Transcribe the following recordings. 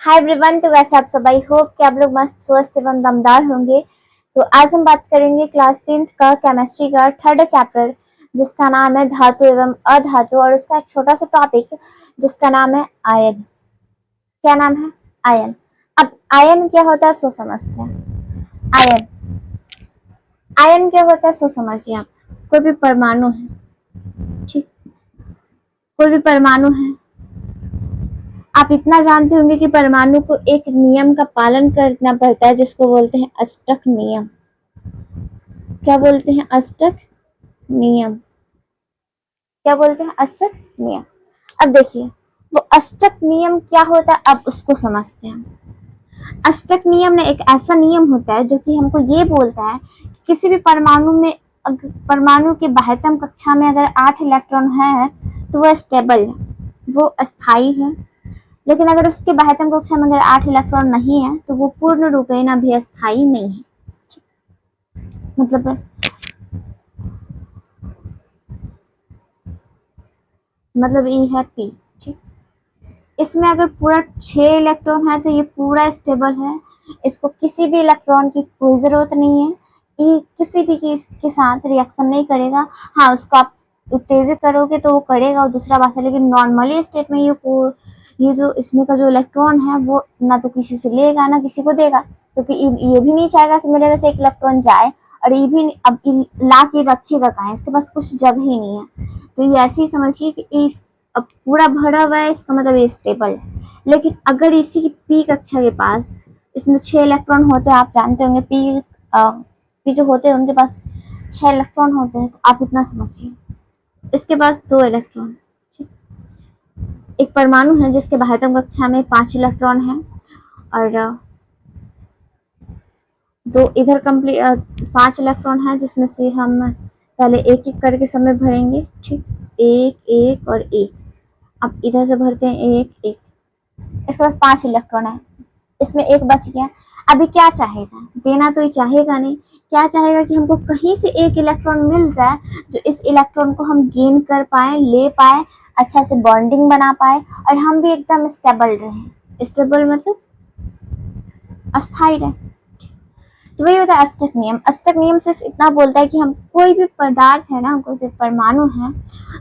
Hi everyone. तो वैसे आप सब आई होप कि आप लोग मस्त स्वस्थ एवं दमदार होंगे। तो आज हम बात करेंगे क्लास 10th का केमिस्ट्री का थर्ड चैप्टर जिसका नाम है धातु एवं अधातु और उसका एक छोटा सा टॉपिक जिसका नाम है आयन। क्या नाम है? आयन। अब आयन क्या होता है सो समझते हैं। आयन आयन क्या होता है सो समझिए। आप कोई भी परमाणु है, ठीक, कोई भी परमाणु है, आप इतना जानते होंगे कि परमाणु को एक नियम का पालन करना पड़ता है जिसको बोलते हैं अष्टक नियम। क्या बोलते हैं? अष्टक नियम। क्या बोलते हैं? अष्टक नियम। अब देखिए वो अष्टक नियम क्या होता है, अब उसको समझते हैं। अष्टक नियम ने एक ऐसा नियम होता है जो कि हमको ये बोलता है कि किसी भी परमाणु में परमाणु की बाह्यतम कक्षा में अगर 8 इलेक्ट्रॉन है तो वो स्टेबल है, वो अस्थाई है। लेकिन अगर उसके बाह्यतम कक्षा में अगर 8 इलेक्ट्रॉन नहीं है तो वो पूर्ण रूपेण भी अस्थाई नहीं है। मतलब ये है पी, ठीक। इसमें अगर पूरा 6 इलेक्ट्रॉन है तो ये पूरा स्टेबल है, इसको किसी भी इलेक्ट्रॉन की कोई जरूरत नहीं है, ये किसी भी के साथ रिएक्शन नहीं करेगा। हाँ, उसको आप उत्तेजित करोगे तो वो करेगा, और दूसरा बात है। लेकिन नॉर्मली स्टेट में ये जो इसमें का जो इलेक्ट्रॉन है वो ना तो किसी से लेगा ना किसी को देगा, क्योंकि ये भी नहीं चाहेगा कि मेरे वैसे एक इलेक्ट्रॉन जाए, और ये भी अब ला के रखेगा कहाँ, इसके पास कुछ जगह ही नहीं है। तो ये ऐसे ही समझिए कि इस अब पूरा भरा हुआ है, इसका मतलब ये स्टेबल है। लेकिन अगर इसी की पी कक्षा के पास इसमें 6 इलेक्ट्रॉन होते हैं, आप जानते होंगे पी जो होते हैं उनके पास 6 इलेक्ट्रॉन होते हैं, तो आप इतना समझिए इसके पास 2 इलेक्ट्रॉन। एक परमाणु है जिसके बाह्यतम कक्षा में 5 इलेक्ट्रॉन है, और दो इधर कंप्लीट 5 इलेक्ट्रॉन है, जिसमें से हम पहले एक एक करके सब में भरेंगे, ठीक। एक एक और एक। अब इधर से भरते हैं एक एक। इसके पास 5 इलेक्ट्रॉन है, इसमें एक बच गया। अभी क्या चाहेगा? देना तो ये चाहेगा नहीं, क्या चाहेगा कि हमको कहीं से एक इलेक्ट्रॉन मिल जाए जो इस इलेक्ट्रॉन को हम गेन कर पाए, ले पाए, अच्छा से बॉन्डिंग बना पाए, और हम भी एकदम स्टेबल रहे। स्टेबल मतलब अस्थाई रहे। तो वही होता है अष्टक नियम। अष्टक नियम सिर्फ इतना बोलता है कि हम कोई भी पदार्थ है ना, कोई भी परमाणु है,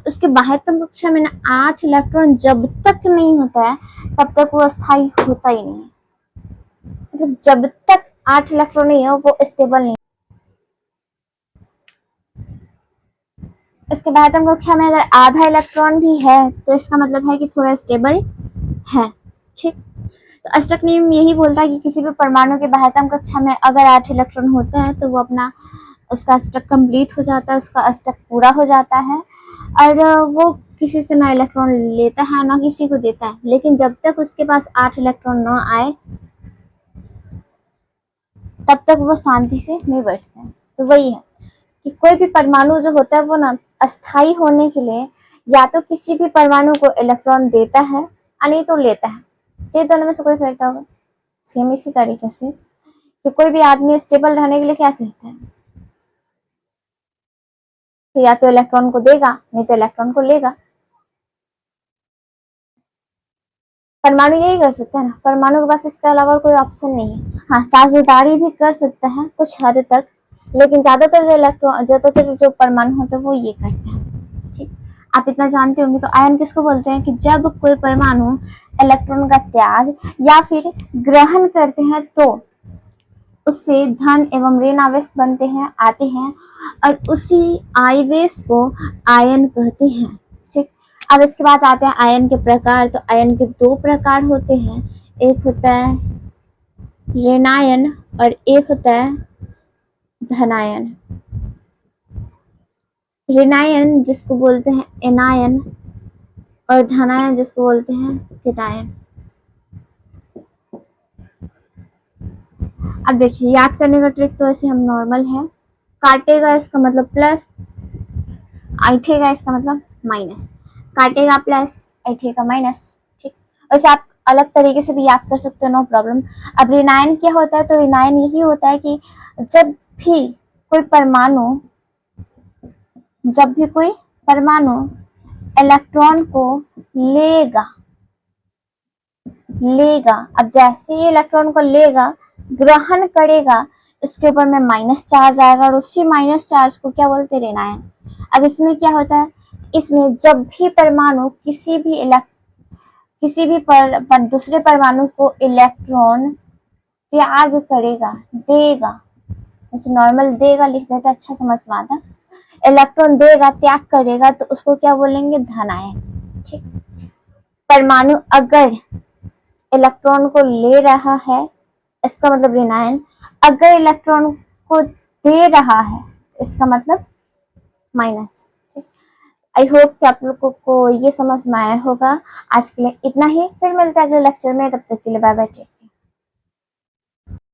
उसके बाह्यतम कक्षा में ना 8 इलेक्ट्रॉन जब तक नहीं होता है तब तक वो अस्थाई होता ही नहीं है। मतलब जब तक 8 इलेक्ट्रॉन नहीं है वो स्टेबल नहीं। इसके बाह्यतम कक्षा में अगर आधा इलेक्ट्रॉन भी है तो इसका मतलब है कि थोड़ा स्टेबल है, ठीक। तो अष्टक नियम यही बोलता है कि किसी भी परमाणु के बाह्यतम कक्षा में अगर 8 इलेक्ट्रॉन होते हैं तो वो अपना उसका अष्टक कंप्लीट हो जाता है, उसका अष्टक पूरा हो जाता है, और वो किसी से ना इलेक्ट्रॉन लेता है ना किसी को देता है। लेकिन जब तक उसके पास 8 इलेक्ट्रॉन न आए तब तक वो शांति से नहीं बैठते। तो वही है कि कोई भी परमाणु जो होता है वो ना अस्थाई होने के लिए या तो किसी भी परमाणु को इलेक्ट्रॉन देता है या नहीं तो लेता है। ये दोनों में से कोई करता होगा। सेम इसी तरीके से कि कोई भी आदमी स्टेबल रहने के लिए क्या करता है, तो या तो इलेक्ट्रॉन को देगा नहीं तो इलेक्ट्रॉन को लेगा। परमाणु यही कर सकता है ना, परमाणु के पास इसके अलावा कोई ऑप्शन नहीं है। हाँ, साझेदारी भी कर सकता है कुछ हद तक, लेकिन ज्यादातर जो परमाणु होते हैं वो ये करते हैं, ठीक। आप इतना जानते होंगे। तो आयन किसको बोलते हैं कि जब कोई परमाणु इलेक्ट्रॉन का त्याग या फिर ग्रहण करते हैं तो उससे धन एवं ऋण आवेश बनते हैं, आते हैं, और उसी आवेश को आयन कहते हैं, ठीक। अब इसके बाद आते हैं आयन के प्रकार। तो आयन के 2 प्रकार होते हैं, एक होता है ऋणायन और एक होता है धनायन। ऋणायन जिसको बोलते हैं एनायन और धनायन जिसको बोलते हैं केटायन। अब देखिए याद करने का ट्रिक तो ऐसे हम नॉर्मल है, काटेगा इसका मतलब प्लस, ऐठेगा इसका मतलब माइनस, काटेगा प्लस, ऐठेगा माइनस, ठीक। वैसे आप अलग तरीके से भी याद कर सकते हो, नो प्रॉब्लम। अब ऋणायन क्या होता है? तो ऋणायन यही होता है कि जब भी कोई परमाणु इलेक्ट्रॉन को लेगा, लेगा। अब जैसे ही इलेक्ट्रॉन को लेगा, ग्रहण करेगा, इसके ऊपर में माइनस चार्ज आएगा और उसी माइनस चार्ज को क्या बोलते हैं, ऋणायन। अब इसमें क्या होता है, इसमें जब भी परमाणु किसी भी दूसरे परमाणु को इलेक्ट्रॉन त्याग करेगा, देगा, जैसे नॉर्मल देगा लिख देते, अच्छा समझ में आता। इलेक्ट्रॉन देगा, त्याग करेगा, तो उसको क्या बोलेंगे, धनायन। ठीक। परमाणु अगर इलेक्ट्रॉन को ले रहा है, इसका मतलब ऋणायन। अगर इलेक्ट्रॉन को दे रहा है, इसका मतलब माइनस। ठीक। आई होप कि आप लोगों को ये समझ में आया होगा। आज के लिए इतना ही, फिर मिलते हैं अगले लेक्चर में, तब तक के लिए बाय बाय।